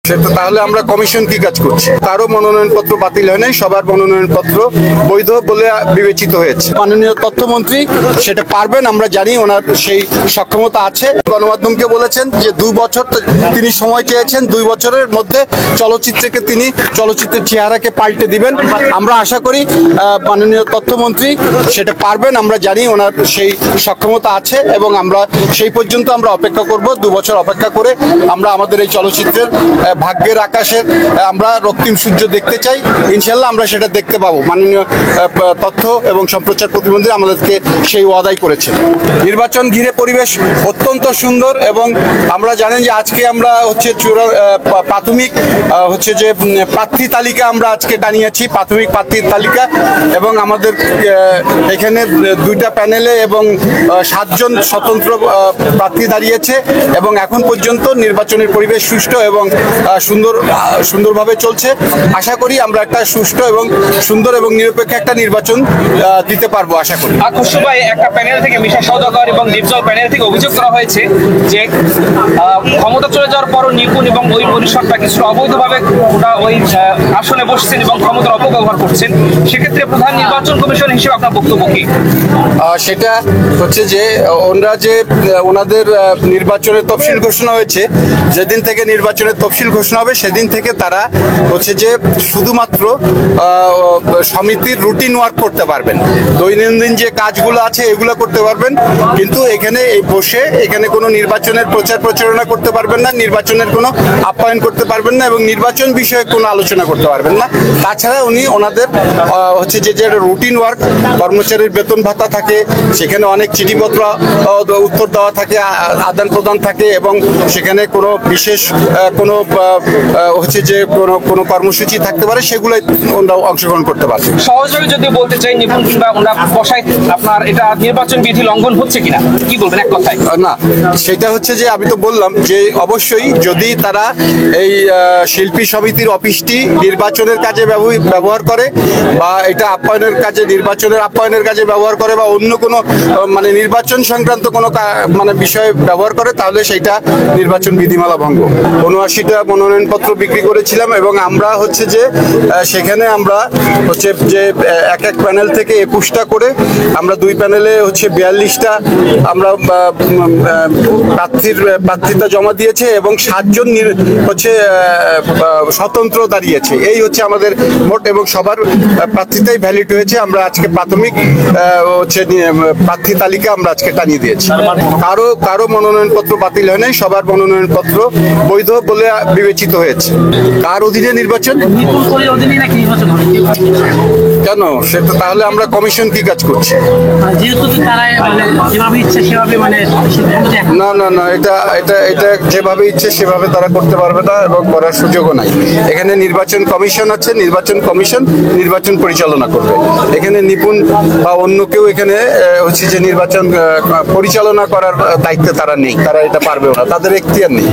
সেটা তাহলে আমরা কমিশন কি কাজ করছি? কারো মনোনয়নপত্র বাতিল হয় নাই, সবার মনোনয়নপত্র বৈধ বলে বিবেচিত হয়েছে। মাননীয় তথ্যমন্ত্রী সেটা পারবেন, আমরা জানি ওনার সেই সক্ষমতা আছে। গণমাধ্যমকে বলেছেন যে 2 বছর তিনি সময় চেয়েছেন, 2 বছরের মধ্যে চলচ্চিত্রের চেহারাকে পাল্টে দিবেন। আমরা আশা করি মাননীয় তথ্যমন্ত্রী সেটা পারবেন, আমরা জানি ওনার সেই সক্ষমতা আছে এবং আমরা সেই পর্যন্ত আমরা অপেক্ষা করব। 2 বছর অপেক্ষা করে আমরা আমাদের এই চলচ্চিত্রের ভাগ্যের আকাশের আমরা রক্তিম সূর্য দেখতে চাই। ইনশাল্লাহ আমরা সেটা দেখতে পাবো। মাননীয় তথ্য এবং সম্প্রচার প্রতিমন্ত্রী আমাদেরকে সেই ওয়াদাই করেছেন। নির্বাচন ঘিরে পরিবেশ অত্যন্ত সুন্দর এবং আমরা জানেন যে আজকে আমরা প্রাথমিক যে প্রার্থী তালিকা আমরা আজকে টানিয়েছি, প্রাথমিক প্রার্থীর তালিকা, এবং আমাদের এখানে 2টা প্যানেলে এবং 7 জন স্বতন্ত্র প্রার্থী দাঁড়িয়েছে এবং এখন পর্যন্ত নির্বাচনের পরিবেশ সুষ্ঠু এবং সুন্দরভাবে চলছে। আশা করি আমরা একটা সুষ্ঠু এবং সুন্দর এবং নিরপেক্ষ একটা নির্বাচন দিতে পারবো আশা করি। খুশু ভাই, একটা প্যানেল থেকে মিশা সওদাগর এবং ডিপজল প্যানেল থেকে অভিযোগ করা হয়েছে যে ক্ষমতা চলে যাওয়ার পরও নিপুণ এবং ওই পরিষদটা কিছু অবৈধভাবে ওই আসনে বসছেন এবং ক্ষমতার অপব্যবহার করছেন। সেক্ষেত্রে প্রধান নির্বাচন কমিশন হিসেবে আপনার বক্তব্য কি? সেটা হচ্ছে যে ওনাদের নির্বাচনের তফসিল ঘোষণা হয়েছে, যেদিন থেকে নির্বাচনের তফসিল ঘোষণা হবে সেদিন থেকে তারা শুধুমাত্র সমিতির রুটিন ওয়ার্ক করতে পারবেন, দৈনন্দিন যে কাজগুলো আছে এগুলো করতে পারবেন, কিন্তু এখানে বসে কোনো নির্বাচনের প্রচার প্রচারণা করতে পারবেন না, নির্বাচনের কোনো আপ্যায়ন করতে পারবেন না এবং নির্বাচন বিষয়ে কোনো আলোচনা করতে পারবেন না। তাছাড়া ওনাদের যে রুটিন ওয়ার্ক, কর্মচারীর বেতন ভাতা থাকে, সেখানে অনেক চিঠিপত্র উত্তর দেওয়া থাকে, আদান প্রদান থাকে এবং সেখানে কোনো বিশেষ কোনো কর্মসূচি থাকতে পারে, সেগুলো ওনারা অংশগ্রহণ করতে পারবে। সহজভাবে যদি বলতে চাই, নিপুণ কিংবা ওনারা বসায় আপনার এটা নির্বাচন বিধি লঙ্ঘন হচ্ছে কিনা কি বলবেন এক কথায়? না, সেটা যে আমি তো বললাম যে অবশ্যই যদি তারা এই শিল্পী সমিতির অফিসটি নির্বাচনের কাজে ব্যবহার করে বা এটা নির্বাচনের আপ্যায়নের কাজে ব্যবহার করে বা অন্য কোনো নির্বাচন সংক্রান্ত কোনো বিষয়ে ব্যবহার করে, তাহলে সেইটা নির্বাচন বিধিমালা ভঙ্গ। 79টা মনোনয়নপত্র বিক্রি করেছিলাম এবং আমরা সেখানে আমরা এক প্যানেল থেকে 21টা করে আমরা 2 প্যানেলে 42টা আমরা প্রার্থিতা জমা দিয়েছে এবং 7 জন স্বতন্ত্র দাঁড়িয়েছে। এই আমাদের মোট এবং সবার প্রার্থিতাই ভ্যালিড হয়েছে। আমরা আজকে প্রাথমিক প্রার্থী তালিকা আমরা আজকে টানিয়ে দিয়েছি। কারো মনোনয়নপত্র বাতিল হয় নাই, সবার মনোনয়নপত্র বৈধ বলে বিবেচিত হয়েছে। কার অধীনে নির্বাচন? কেন? সেটা তাহলে আমরা কমিশন কি কাজ করছি? না, এটা যেভাবে ইচ্ছে সেভাবে তারা করতে পারবে না এবং করার সুযোগও নাই। এখানে নির্বাচন কমিশন আছে, নির্বাচন কমিশন নির্বাচন পরিচালনা করবে। এখানে নিপুণ বা অন্য কেউ এখানে নির্বাচন পরিচালনা করার দায়িত্বে তারা নেই, তারা এটা পারবেও না, তাদের এখতিয়ার নেই।